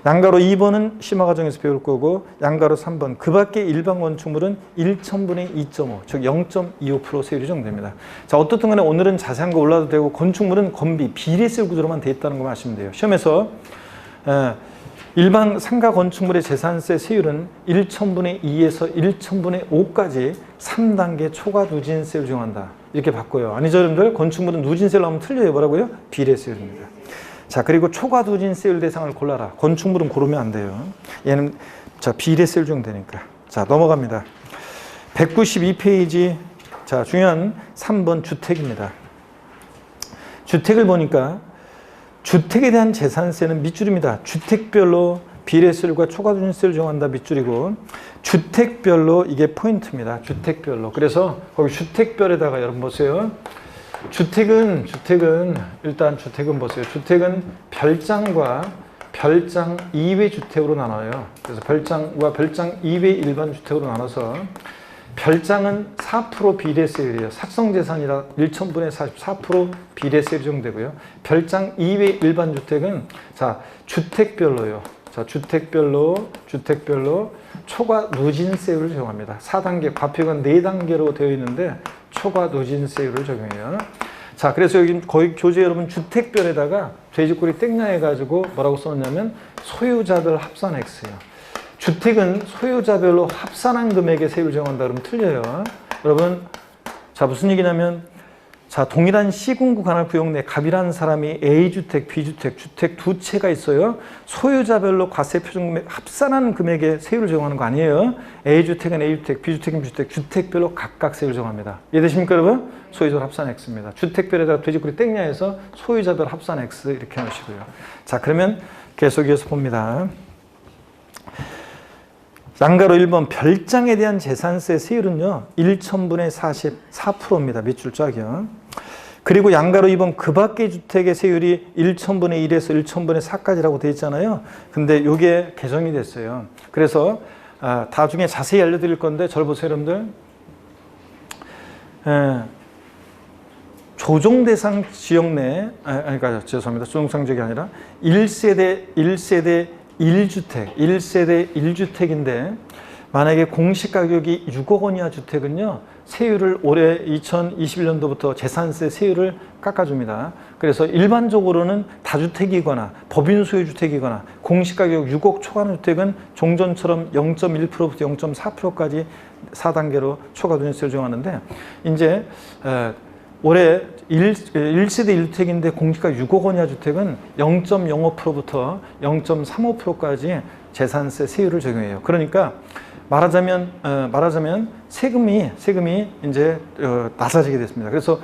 양가로 2번은 심화과정에서 배울 거고 양가로 3번 그 밖에 일반 건축물은 1,000분의 2.5 즉 0.25% 세율이 적용됩니다. 자 어떻든 간에 오늘은 자세한 거 올라도 되고 건축물은 건비 비례세율 구조로만 돼 있다는 것만 아시면 돼요. 시험에서 일반 상가 건축물의 재산세 세율은 1,000분의 2에서 1,000분의 5까지 3단계 초과 누진세율을 적용한다. 이렇게 바꿔요. 아니죠, 여러분들? 건축물은 누진세율 나오면 틀려요. 뭐라고요? 비례세율입니다. 자, 그리고 초과 누진세율 대상을 골라라. 건축물은 고르면 안 돼요. 얘는 자 비례세율 적용되니까. 자, 넘어갑니다. 192페이지. 자, 중요한 3번 주택입니다. 주택을 보니까 주택에 대한 재산세는 밑줄입니다. 주택별로 비례세율과 초과 누진세율을 적용한다 밑줄이고 주택별로 이게 포인트입니다. 주택별로. 그래서 거기 주택별에다가 여러분 보세요. 주택은 보세요. 주택은 별장과 별장 이외 주택으로 나눠요. 그래서 별장과 별장 이외 일반 주택으로 나눠서 별장은 4% 비례세율이에요. 삭성재산이라 1,000분의 44% 비례세율이 적용되고요. 별장 이외 일반 주택은 자 주택별로요. 자 주택별로 초과 누진세율을 적용합니다. 4단계 과표가 4단계로 되어 있는데 초과 누진세율을 적용해요. 자 그래서 여기 거의 교재 여러분 주택별에다가 돼지꼬리 땡냐 해가지고 뭐라고 써놓냐면 소유자별 합산 X예요. 주택은 소유자별로 합산한 금액의 세율을 적용한다 그러면 틀려요. 여러분 자, 무슨 얘기냐면, 자, 동일한 C군구 관할 구역 내 갑이라는 사람이 A주택, B주택, 주택 두 채가 있어요. 소유자별로 과세 표준 금액 합산한 금액에 세율을 적용하는 거 아니에요. A주택은 A주택, B주택은 B주택, 주택별로 각각 세율을 정합니다. 이해되십니까, 여러분? 소유자별 합산 X입니다. 주택별에다가 돼지꼬리 땡냐해서 소유자별 합산 X 이렇게 하시고요. 자, 그러면 계속 이어서 봅니다. 양가로 1번 별장에 대한 재산세 세율은요 1,000분의 44%입니다. 밑줄 쫙이요. 그리고 양가로 2번 그 밖의 주택의 세율이 1,000분의 1에서 1,000분의 4까지라고 되어 있잖아요. 근데 이게 개정이 됐어요. 그래서 나중에 자세히 알려드릴 건데 절 보세요, 여러분들. 조정 대상 지역 내, 그러니까 죄송합니다. 조정 대상 지역이 아니라 1세대 1세대 1주택인데 만약에 공시가격이 6억 원 이하 주택은요 세율을 올해 2021년도부터 재산세 세율을 깎아줍니다. 그래서 일반적으로는 다주택이거나 법인 소유 주택이거나 공시가격 6억 초과하는 주택은 종전처럼 0.1%부터 0.4%까지 4단계로 초과 누진세를 적용하는데 이제 올해 1세대 1주택인데 공시가 6억 원 이하 주택은 0.05%부터 0.35%까지 재산세 세율을 적용해요. 그러니까 말하자면 세금이 이제 낮아지게 됐습니다. 그래서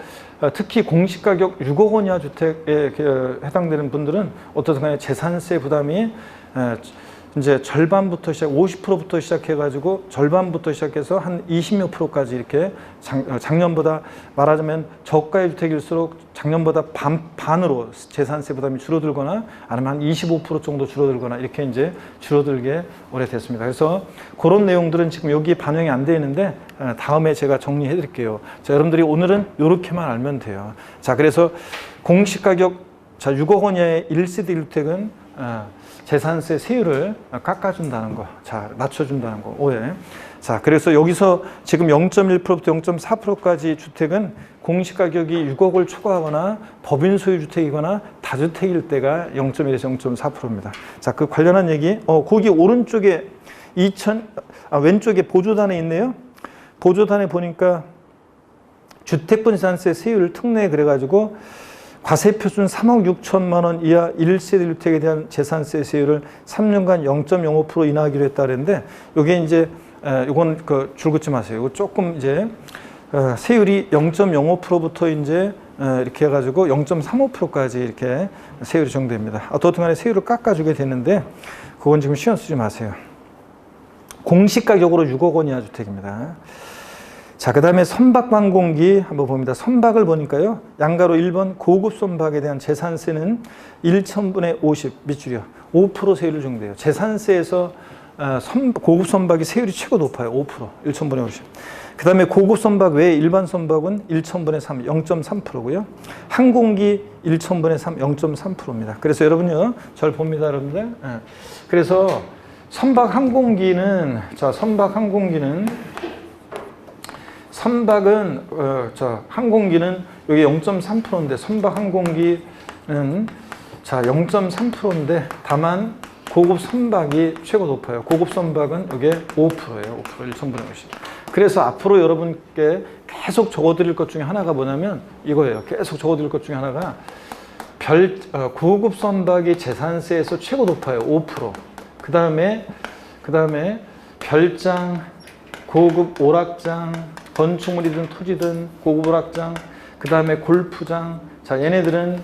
특히 공시가격 6억 원 이하 주택에 해당되는 분들은 어떻든 간에 재산세 부담이 이제 절반부터 50%부터 시작해가지고 절반부터 시작해서 한 20몇 %까지 이렇게 작년보다 말하자면 저가의 주택일수록 작년보다 반으로 재산세 부담이 줄어들거나 아니면 한 25% 정도 줄어들거나 이렇게 이제 줄어들게 오래됐습니다. 그래서 그런 내용들은 지금 여기에 반영이 안 되어 있는데 다음에 제가 정리해 드릴게요. 자, 여러분들이 오늘은 이렇게만 알면 돼요. 자, 그래서 공시가격 6억 원 이하의 1세대 1주택은 재산세 세율을 깎아준다는 거, 자, 낮춰준다는 거, 오해. 자, 그래서 여기서 지금 0.1%부터 0.4%까지 주택은 공시가격이 6억을 초과하거나 법인 소유 주택이거나 다주택일 때가 0.1에서 0.4%입니다. 자, 그 관련한 얘기, 거기 오른쪽에 왼쪽에 보조단에 있네요. 보조단에 보니까 주택분 재산세 세율 특례 그래가지고 과세표준 3억 6천만 원 이하 1세대 주택에 대한 재산세 세율을 3년간 0.05% 인하하기로 했다 그랬는데 이게 이제 이건 줄 긋지 마세요. 이거 조금 이제 세율이 0.05%부터 이제 이렇게 해가지고 0.35%까지 이렇게 세율이 적용됩니다. 어떻든 간에 세율을 깎아주게 되는데 그건 지금 신경 쓰지 마세요. 공시가격으로 6억 원 이하 주택입니다. 자, 그 다음에 선박관공기 한번 봅니다. 선박을 보니까요. 양가로 1번 고급 선박에 대한 재산세는 1,000분의 50 밑줄이요. 5% 세율을 적용돼요. 재산세에서 고급 선박이 세율이 최고 높아요. 5%, 1,000분의 50. 그 다음에 고급 선박 외에 일반 선박은 1,000분의 3, 0.3%고요. 항공기 1,000분의 3, 0.3%입니다. 그래서 여러분요, 절 봅니다, 여러분들. 그래서 선박 항공기는 항공기는 여기 0.3%인데 선박 항공기는 0.3%인데 다만 고급 선박이 최고 높아요. 고급 선박은 이게 5%예요. 5%, 1,000분의 50. 그래서 앞으로 여러분께 계속 적어드릴 것 중에 하나가 뭐냐면 이거예요. 계속 적어드릴 것 중에 하나가 고급 선박이 재산세에서 최고 높아요. 5%. 그 다음에 별장, 고급 오락장, 건축물이든 토지든 고급 오락장, 그 다음에 골프장. 자, 얘네들은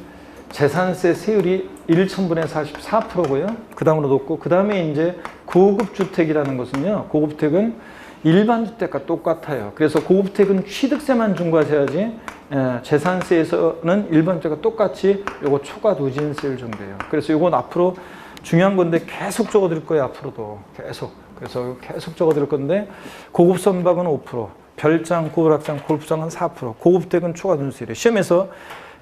재산세 세율이 1,000분의 44%고요. 그 다음으로 높고, 그 다음에 이제 고급주택이라는 것은요, 고급주택은 일반 주택과 똑같아요. 그래서 고급주택은 취득세만 중과해야지 재산세에서는 일반 주택과 똑같이 요거 초과 누진세율 정도예요. 그래서 요건 앞으로 중요한 건데 계속 적어드릴 거예요. 앞으로도 계속. 그래서 계속 적어드릴 건데 고급 선박은 5%, 별장, 고급락장, 골프장은 4%, 고급주택은 초과 누진세율이에요. 시험에서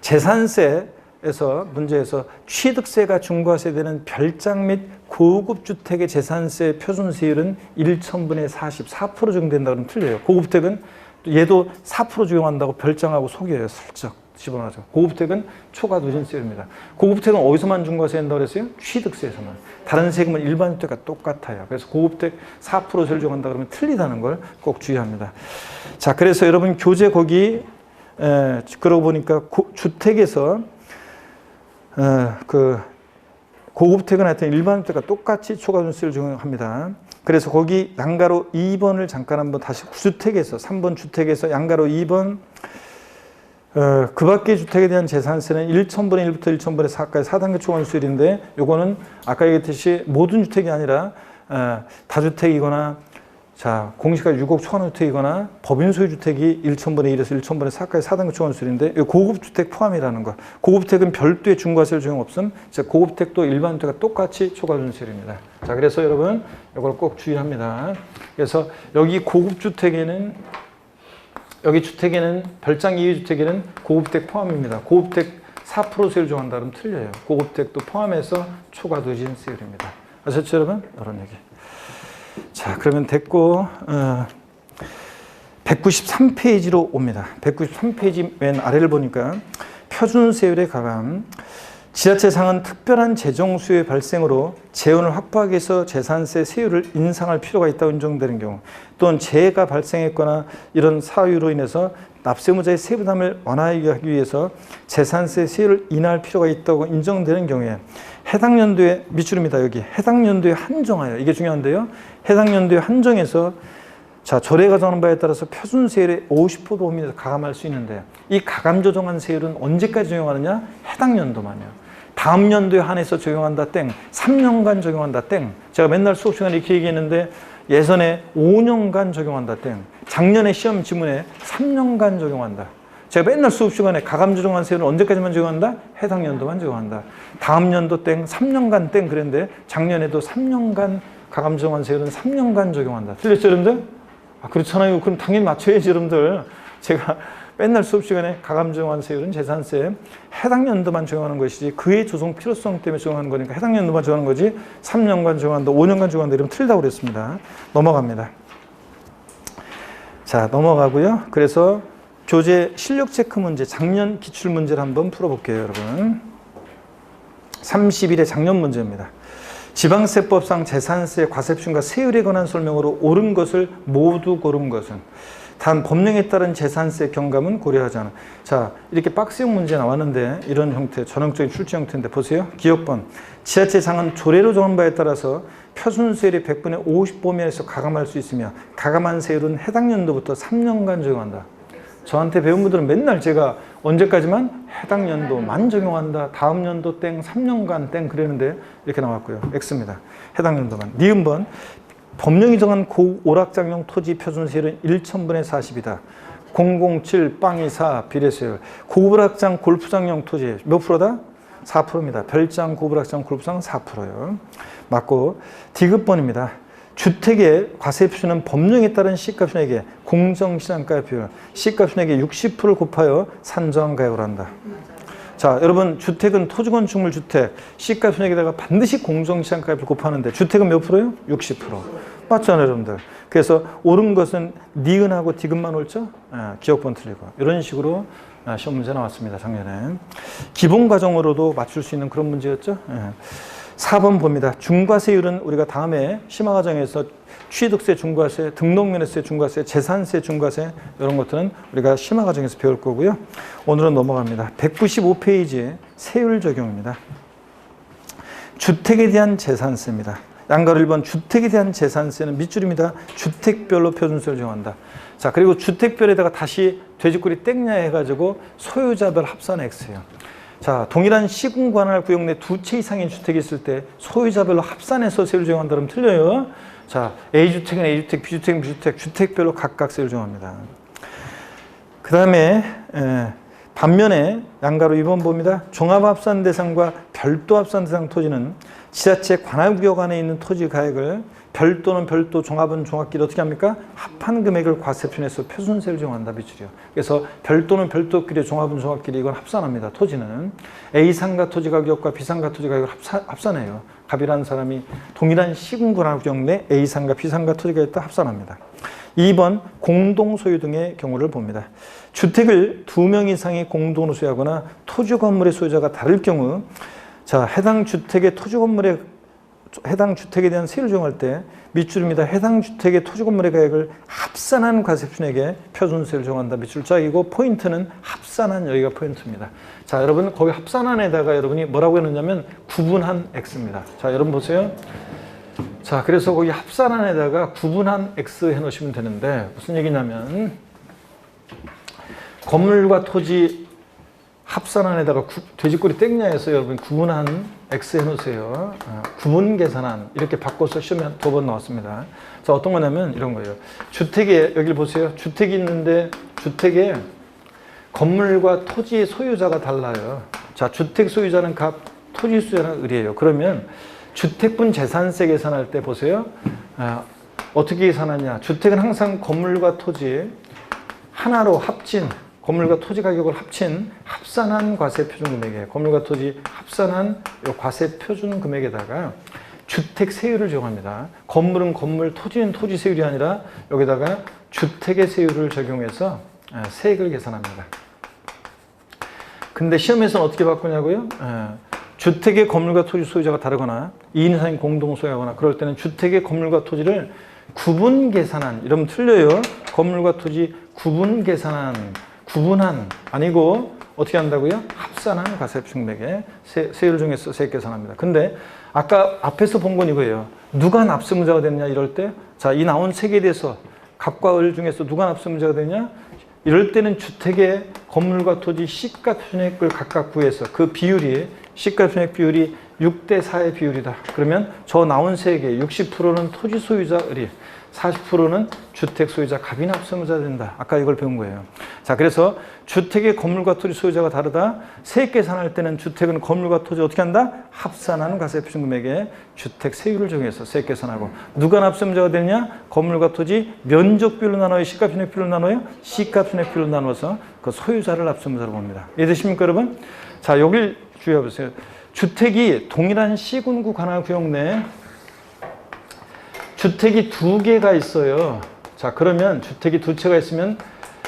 재산세에서 문제에서 취득세가 중과세되는 별장 및 고급주택의 재산세 표준세율은 1,000분의 44% 적용된다고 하면 틀려요. 고급주택은 얘도 4% 적용한다고 별장하고 속여요. 슬쩍. 집어넣어서. 고급택은 초과 누진세율입니다. 고급택은 어디서만 중과세 한다고 그랬어요? 취득세에서만. 다른 세금은 일반 주택과 똑같아요. 그래서 고급택 4%세를 정한다 그러면 틀리다는 걸 꼭 주의합니다. 자, 그래서 여러분 교재 거기 그러고 보니까 주택에서 그 고급택은 하여튼 일반 주택과 똑같이 초과 누진세를 적용합니다. 그래서 거기 양가로 2번을 잠깐 한번 다시 주택에서 3번 주택에서 양가로 2번 그 밖의 주택에 대한 재산세는 1,000분의 1부터 1,000분의 4까지 4단계 초과 누진세율인데 요거는 아까 얘기했듯이 모든 주택이 아니라 다주택이거나 자 공시가 6억 초과 주택이거나 법인 소유 주택이 1,000분의 1에서 1,000분의 4까지 4단계 초과 누진세율인데 고급 주택 포함이라는 거. 고급택은 별도의 중과세율 적용 없음. 고급택도 일반 주택과 똑같이 초과 누진세율입니다. 자, 그래서 여러분 이걸 꼭 주의합니다. 그래서 여기 고급 주택에는 여기 주택에는 별장 2위 주택에는 고급택 포함입니다. 고급택 4%세율 정한다 그러면 틀려요. 고급택도 포함해서 초과 누진세율입니다. 아셨죠, 여러분? 이런 얘기. 자, 그러면 됐고 193페이지로 옵니다. 193페이지 맨 아래를 보니까 표준세율의 가감. 지자체상은 특별한 재정 수요의 발생으로 재원을 확보하기 위해서 재산세 세율을 인상할 필요가 있다고 인정되는 경우 또는 재해가 발생했거나 이런 사유로 인해서 납세무자의 세부담을 완화하기 위해서 재산세 세율을 인하할 필요가 있다고 인정되는 경우에 해당 연도에 밑줄입니다. 여기 해당 연도에 한정하여 이게 중요한데요. 해당 연도에 한정해서 자, 조례가 정하는 바에 따라서 표준세율의 50% 범위에서 가감할 수 있는데 이 가감 조정한 세율은 언제까지 적용하느냐? 해당 연도만요. 다음 연도에 한해서 적용한다 땡, 3년간 적용한다 땡. 제가 맨날 수업 시간에 이렇게 얘기했는데 예전에 5년간 적용한다 땡. 작년에 시험 지문에 3년간 적용한다. 제가 맨날 수업 시간에 가감 조정한 세율은 언제까지만 적용한다? 해당 연도만 적용한다. 다음 연도 땡, 3년간 땡 그랬는데 작년에도 3년간 가감 조정한 세율은 3년간 적용한다. 틀렸죠, 여러분들? 아, 그렇잖아요. 그럼 당연히 맞춰야지, 여러분들. 제가 맨날 수업 시간에 가감 적용한 세율은 재산세 해당 연도만 적용하는 것이지 그의 조정 필요성 때문에 적용하는 거니까 해당 연도만 적용하는 거지 3년간 적용한다, 5년간 적용한다 이러면 틀리다고 그랬습니다. 넘어갑니다. 자, 넘어가고요. 그래서 교재 실력 체크 문제, 작년 기출 문제를 한번 풀어볼게요, 여러분. 31의 작년 문제입니다. 지방세법상 재산세, 과세표준과 세율에 관한 설명으로 옳은 것을 모두 고른 것은 단 법령에 따른 재산세 경감은 고려하지 않아. 자, 이렇게 박스형 문제 나왔는데 이런 형태, 전형적인 출제 형태인데 보세요. 기억번. 지자체상은 조례로 정한 바에 따라서 표준세율의 100분의 50 범위에서 가감할 수 있으며 가감한 세율은 해당 연도부터 3년간 적용한다. 저한테 배운 분들은 맨날 제가 언제까지만 해당 연도만 적용한다. 다음 연도 땡, 3년간 땡 그랬는데 이렇게 나왔고요. X입니다. 해당 연도만. 니은번. 법령이 정한 고오락장용 토지 표준세율은 1,000분의 40이다. 007, 빵이 4, 비례세율. 고오락장 골프장용 토지 몇 프로다? 4%입니다. 별장, 고오락장, 골프장 4%요. 맞고 디귿번입니다. 주택의 과세표준은 법령에 따른 시가표준액에 공정시장가액 시가표준액의 60%를 곱하여 산정한 가액을 한다. 자, 여러분 주택은 토지건축물 주택 시가표준액에다가 반드시 공정시장가액을 곱하는데 주택은 몇 프로요? 60%. 맞잖아요, 여러분들. 그래서 옳은 것은 니은하고 디귿만 옳죠? 기억번 틀리고 이런 식으로 시험 문제 나왔습니다, 작년에. 기본과정으로도 맞출 수 있는 그런 문제였죠. 4번 봅니다. 중과세율은 우리가 다음에 심화과정에서 취득세 중과세, 등록면허세 중과세, 재산세 중과세 이런 것들은 우리가 심화과정에서 배울 거고요. 오늘은 넘어갑니다. 195페이지 세율 적용입니다. 주택에 대한 재산세입니다. 양가로 1번 주택에 대한 재산세는 밑줄입니다. 주택별로 표준세를 정한다. 자, 그리고 주택별에다가 다시 돼지꼬리 땡냐 해가지고 소유자별 합산 X예요. 자, 동일한 시군 관할 구역 내 두 채 이상의 주택이 있을 때 소유자별로 합산해서 세율을 적용한다 그러면 틀려요. 자, A주택은 A주택, B주택은 B주택, 주택별로 각각 세율을 정합니다. 그 다음에 반면에 양가로 2번 봅니다. 종합합산 대상과 별도 합산 대상 토지는 지자체 관할구역 안에 있는 토지 가액을 별도는 별도, 종합은 종합끼리 어떻게 합니까? 합한 금액을 과세표준에서 표준세를 정한다, 밑줄이요. 그래서 별도는 별도끼리, 종합은 종합끼리 이건 합산합니다. 토지는 A상가 토지 가격과 B상가 토지 가격을 합산해요. 갑이라는 사람이 동일한 시군 관할구역 내 A상가, B상가 토지 가격과 합산합니다. 2번 공동소유 등의 경우를 봅니다. 주택을 2명 이상이 공동으로 소유하거나 토지 건물의 소유자가 다를 경우, 자, 해당 주택의 토지 건물의 해당 주택에 대한 세율을 정할 때 밑줄입니다. 해당 주택의 토지 건물의 가액을 합산한 과세표준액에 표준세율을 정한다. 밑줄 짝이고 포인트는 합산한, 여기가 포인트입니다. 자, 여러분 거기 합산한에다가 여러분이 뭐라고 해놓냐면 구분한 x입니다. 자, 여러분 보세요. 자, 그래서 거기 합산한에다가 구분한 x 해놓으시면 되는데 무슨 얘기냐면 건물과 토지 합산한에다가 돼지꼬리 땡냐에서 여러분 구분한 x 해놓으세요. 구분 계산한 이렇게 바꿔서 시험에 2번 나왔습니다. 자, 어떤 거냐면 이런 거예요. 주택에 여기 보세요. 주택이 있는데 주택에 건물과 토지의 소유자가 달라요. 자, 주택 소유자는 갑, 토지 소유자는 을이에요. 그러면 주택분 재산세 계산할 때 보세요. 어떻게 계산하냐. 주택은 항상 건물과 토지 하나로 합친, 건물과 토지 가격을 합친 합산한 과세표준 금액에, 건물과 토지 합산한 이 과세표준 금액에다가 주택 세율을 적용합니다. 건물은 건물, 토지는 토지 세율이 아니라 여기다가 주택의 세율을 적용해서 세액을 계산합니다. 근데 시험에서는 어떻게 바꾸냐고요? 주택의 건물과 토지 소유자가 다르거나 2인 이상이 공동 소유하거나 그럴 때는 주택의 건물과 토지를 구분 계산한, 이러면 틀려요. 건물과 토지 구분 계산한, 구분한 아니고 어떻게 한다고요? 합산한 과세표준 금액에 세율을 정해서 세액 계산합니다. 근데 아까 앞에서 본 건 이거예요. 누가 납세문자가 됐냐 이럴 때, 자, 이 나온 세 개에 대해서 갑과 을 중에서 누가 납세문자가 되냐? 이럴 때는 주택의 건물과 토지 시가 표준액을 각각 구해서 그 비율이, 시가 표준액 비율이 6대 4의 비율이다. 그러면 저 나온 세 개, 60%는 토지 소유자 을이, 40%는 주택 소유자 갑이 납세문자가 된다. 아까 이걸 배운 거예요. 자, 그래서 주택의 건물과 토지 소유자가 다르다. 세액 계산할 때는 주택은 건물과 토지 어떻게 한다? 합산하는 과세표준 금액에 주택 세율을 정해서 세액 계산하고, 누가 납세문자가 되느냐? 건물과 토지 면적 비율로 나눠요? 시가 표준액 비율로 나눠요? 시가 표준액 비율로 나눠서 그 소유자를 납세문자로 봅니다. 이해되십니까, 여러분? 자, 여길 주의해 보세요. 주택이 동일한 시군구 관할 구역 내에 주택이 2개가 있어요. 자, 그러면 주택이 2채가 있으면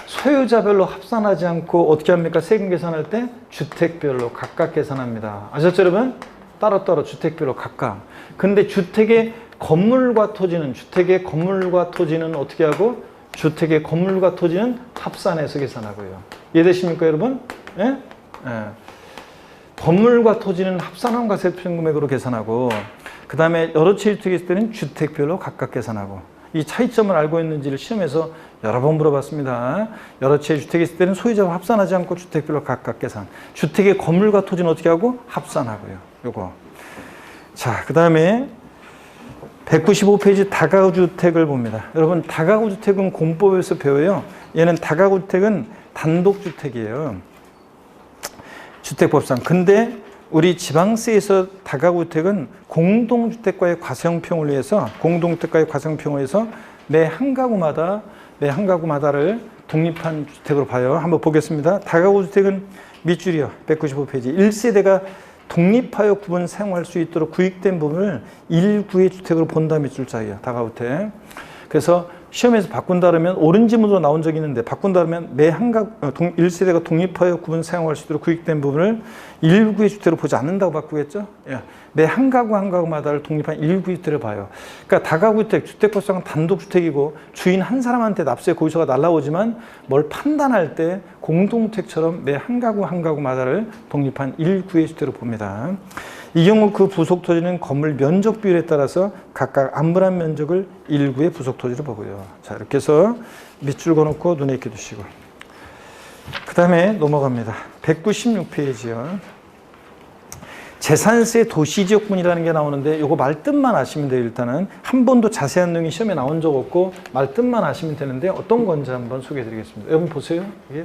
소유자별로 합산하지 않고 어떻게 합니까? 세금 계산할 때 주택별로 각각 계산합니다. 아셨죠, 여러분? 따로따로 주택별로 각각. 근데 주택의 건물과 토지는, 주택의 건물과 토지는 어떻게 하고? 주택의 건물과 토지는 합산해서 계산하고요. 이해되십니까, 여러분? 예? 예. 건물과 토지는 합산한 과세표준 금액으로 계산하고, 그 다음에 여러 채 주택이 있을 때는 주택별로 각각 계산하고, 이 차이점을 알고 있는지를 시험에서 여러 번 물어봤습니다. 여러 채 주택이 있을 때는 소유자와 합산하지 않고 주택별로 각각 계산. 주택의 건물과 토지는 어떻게 하고? 합산하고요. 요거. 자, 그 다음에 195페이지 다가구주택을 봅니다. 여러분, 다가구주택은 공법에서 배워요. 얘는 다가구주택은 단독주택이에요. 주택법상. 근데 우리 지방세에서 다가구주택은 공동주택과의 과세형평을 위해서, 공동주택과의 과세형평을 위해서 매 한 가구마다를 독립한 주택으로 봐요. 한번 보겠습니다. 다가구주택은 밑줄이요. 195페이지. 1세대가 독립하여 구분 사용할 수 있도록 구획된 부분을 1구의 주택으로 본다. 밑줄 짝이에요. 다가구주택. 그래서 시험에서 바꾼다 그러면 오렌지문으로 나온 적이 있는데, 바꾼다 그러면 매 한 가구, 1세대가 독립하여 구분 사용할 수 있도록 구획된 부분을 1구의 주택으로 보지 않는다고 바꾸겠죠? 예. 매 한 가구마다를 독립한 1구의 주택을 봐요. 그러니까 다가구주택, 주택법상은 단독주택이고 주인 한 사람한테 납세 고의서가 날라오지만 뭘 판단할 때 공동주택처럼 매 한 가구마다를 독립한 1구의 주택으로 봅니다. 이 경우 그 부속 토지는 건물 면적 비율에 따라서 각각 안분한 면적을 1구의 부속 토지로 보고요. 자, 이렇게 해서 밑줄 그어놓고 눈에 익혀 두시고, 그 다음에 넘어갑니다. 196페이지요. 재산세 도시지역분이라는 게 나오는데 이거 말뜻만 아시면 돼요. 일단은 한 번도 자세한 내용이 시험에 나온 적 없고 말뜻만 아시면 되는데 어떤 건지 한번 소개해 드리겠습니다. 여러분 보세요. 이게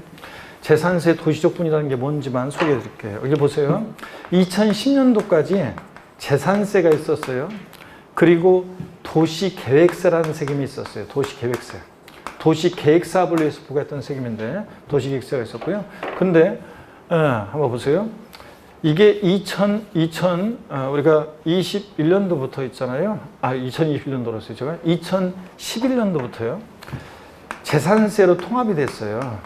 재산세 도시지역분이라는 게 뭔지만 소개해 드릴게요. 여기 보세요. 2010년도까지 재산세가 있었어요. 그리고 도시계획세라는 세금이 있었어요. 도시계획세. 도시계획사업을 위해서 부과했던 세금인데 도시계획세가 있었고요. 근데 한번 보세요. 이게 우리가 21년도부터 있잖아요. 2021년도로서요. 제가 2011년도부터요. 재산세로 통합이 됐어요.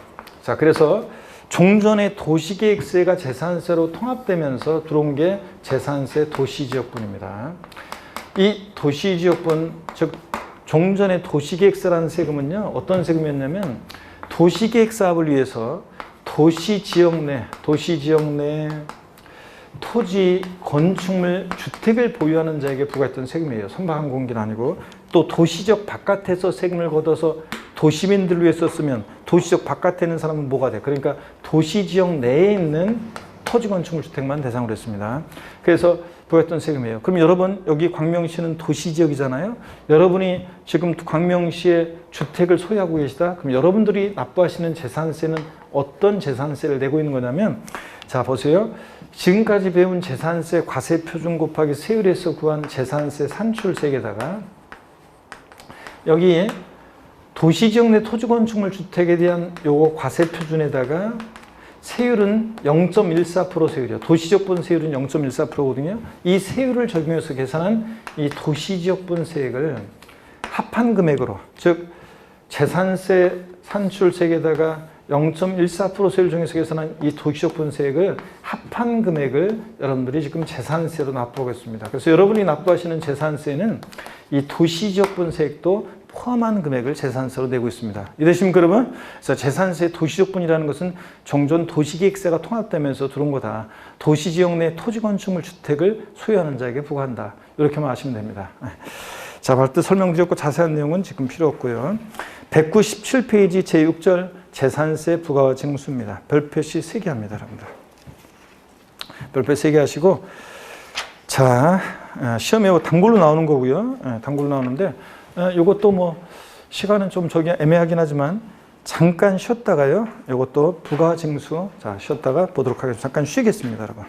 자, 그래서 종전의 도시계획세가 재산세로 통합되면서 들어온 게 재산세 도시지역분입니다. 이 도시지역분, 즉 종전의 도시계획세라는 세금은요, 어떤 세금이었냐면 도시계획 사업을 위해서 도시지역 내 토지, 건축물, 주택을 보유하는 자에게 부과했던 세금이에요. 선박한 공기는 아니고. 또 도시적 바깥에서 세금을 걷어서 도시민들을 위해 썼으면 도시적 바깥에 있는 사람은 뭐가 돼? 그러니까 도시지역 내에 있는 토지, 건축물, 주택만 대상으로 했습니다. 그래서 부과했던 세금이에요. 그럼 여러분, 여기 광명시는 도시지역이잖아요. 여러분이 지금 광명시에 주택을 소유하고 계시다? 그럼 여러분들이 납부하시는 재산세는 어떤 재산세를 내고 있는 거냐면, 자, 보세요. 지금까지 배운 재산세 과세표준 곱하기 세율에서 구한 재산세 산출세에다가 여기에 도시지역 내 토지, 건축물, 주택에 대한 요거 과세표준에다가 세율은 0.14% 세율이에요. 도시지역분 세율은 0.14%거든요. 이 세율을 적용해서 계산한 이 도시지역분세액을 합한 금액으로, 즉 재산세 산출세액에다가 0.14% 세율 중에서 계산한 이 도시지역분세액을 합한 금액을 여러분들이 지금 재산세로 납부하고 있습니다. 그래서 여러분이 납부하시는 재산세는 이 도시지역분세액도 포함한 금액을 재산세로 내고 있습니다. 이해되십니까, 여러분? 그래서 재산세 도시지역분이라는 것은 종전 도시계획세가 통합되면서 들어온 거다. 도시지역 내 토지, 건축물, 주택을 소유하는 자에게 부과한다. 이렇게만 아시면 됩니다. 자, 발표 설명드렸고 자세한 내용은 지금 필요 없고요. 197페이지 제6절 재산세 부과와 징수입니다. 별표시 3개 합니다, 여러분들. 별표 3개 하시고, 자, 시험에 단골로 나오는 거고요. 단골로 나오는데, 이것도 뭐 시간은 좀 저기 애매하긴 하지만 잠깐 쉬었다가요. 이것도 부과 징수, 자, 쉬었다가 보도록 하겠습니다. 잠깐 쉬겠습니다, 여러분.